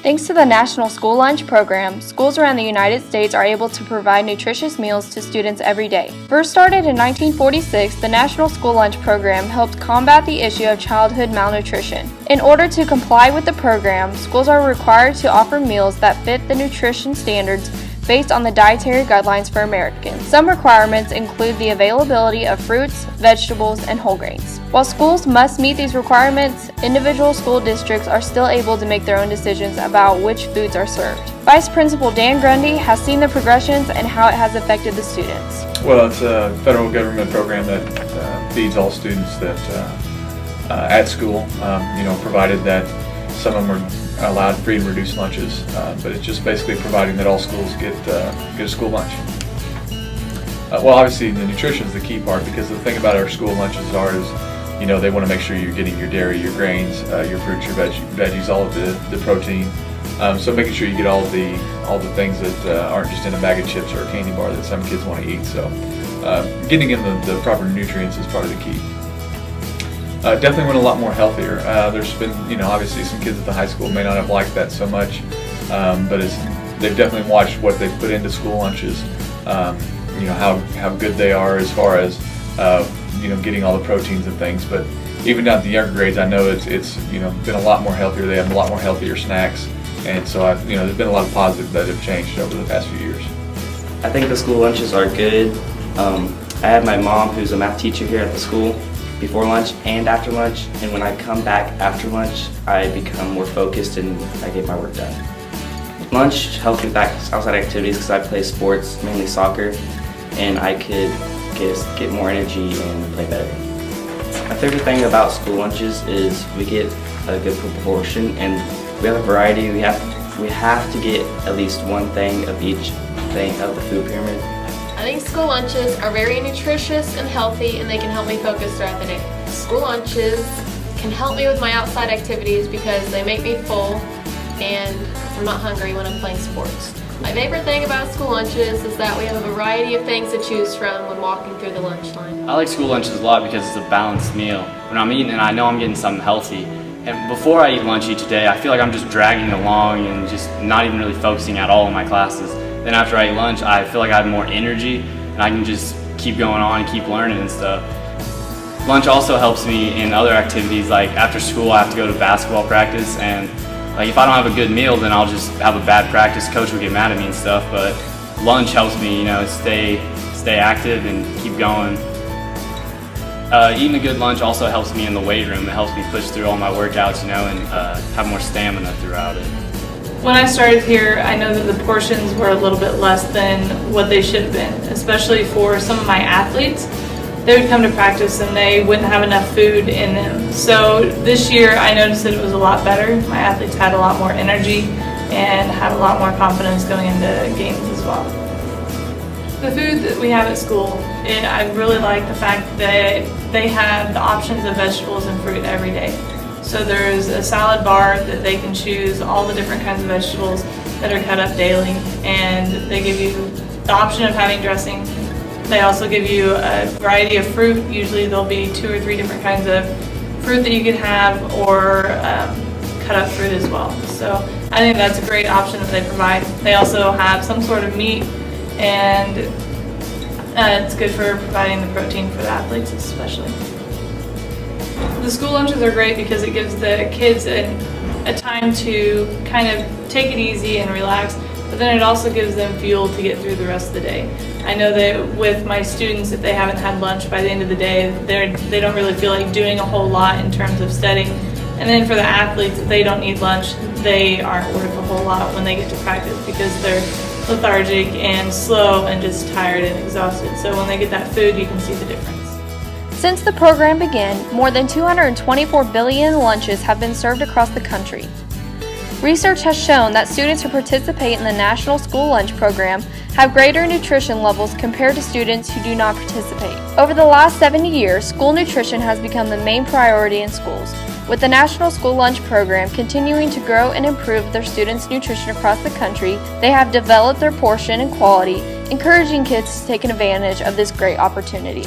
Thanks to the National School Lunch Program, schools around the United States are able to provide nutritious meals to students every day. First started in 1946, the National School Lunch Program helped combat the issue of childhood malnutrition. In order to comply with the program, schools are required to offer meals that fit the nutrition standards based on the dietary guidelines for Americans. Some requirements include the availability of fruits, vegetables, and whole grains. While schools must meet these requirements, individual school districts are still able to make their own decisions about which foods are served. Vice Principal Dan Grundy has seen the progressions and how it has affected the students. Well, it's a federal government program that feeds all students that at school, provided that some of them are allowed free and reduced lunches, but it's just basically providing that all schools get a school lunch. Well, obviously the nutrition is the key part, because the thing about our school lunches is, they want to make sure you're getting your dairy, your grains, your fruits, your veggies, all of the protein. So making sure you get all the things that aren't just in a bag of chips or a candy bar that some kids want to eat. So getting in the proper nutrients is probably the key. Definitely went a lot more healthier. There's been, obviously some kids at the high school may not have liked that so much, but they've definitely watched what they put into school lunches, how good they are as far as, getting all the proteins and things. But even down at the younger grades, I know it's been a lot more healthier. They have a lot more healthier snacks, and so there's been a lot of positive that have changed over the past few years. I think the school lunches are good. I have my mom, who's a math teacher here at the school, before lunch and after lunch, and when I come back after lunch, I become more focused and I get my work done. Lunch helps me back outside activities because I play sports, mainly soccer, and I could get more energy and play better. My favorite thing about school lunches is we get a good proportion, and we have a variety. We have to get at least one thing of each thing of the food pyramid. I think school lunches are very nutritious and healthy, and they can help me focus throughout the day. School lunches can help me with my outside activities because they make me full and I'm not hungry when I'm playing sports. My favorite thing about school lunches is that we have a variety of things to choose from when walking through the lunch line. I like school lunches a lot because it's a balanced meal. When I'm eating it, I know I'm getting something healthy. And before I eat lunch each day, I feel like I'm just dragging along and just not even really focusing at all in my classes. Then after I eat lunch, I feel like I have more energy and I can just keep going on and keep learning and stuff. Lunch also helps me in other activities, like after school I have to go to basketball practice, and like if I don't have a good meal, then I'll just have a bad practice. Coach will get mad at me and stuff, but lunch helps me, stay active and keep going. Eating a good lunch also helps me in the weight room. It helps me push through all my workouts, and have more stamina throughout it. When I started here, I know that the portions were a little bit less than what they should have been, especially for some of my athletes. They would come to practice and they wouldn't have enough food in them. So this year I noticed that it was a lot better. My athletes had a lot more energy and had a lot more confidence going into games as well. The food that we have at school, I really like the fact that they have the options of vegetables and fruit every day. So there's a salad bar that they can choose all the different kinds of vegetables that are cut up daily, and they give you the option of having dressing. They also give you a variety of fruit. Usually there'll be 2 or 3 different kinds of fruit that you can have, or cut up fruit as well. So I think that's a great option that they provide. They also have some sort of meat, and it's good for providing the protein for the athletes especially. The school lunches are great because it gives the kids a time to kind of take it easy and relax, but then it also gives them fuel to get through the rest of the day. I know that with my students, if they haven't had lunch by the end of the day, they don't really feel like doing a whole lot in terms of studying. And then for the athletes, if they don't need lunch, they aren't worth a whole lot when they get to practice because they're lethargic and slow and just tired and exhausted. So when they get that food, you can see the difference. Since the program began, more than 224 billion lunches have been served across the country. Research has shown that students who participate in the National School Lunch Program have greater nutrition levels compared to students who do not participate. Over the last 70 years, school nutrition has become the main priority in schools, with the National School Lunch Program continuing to grow and improve their students' nutrition across the country. They have developed their portion and quality, encouraging kids to take advantage of this great opportunity.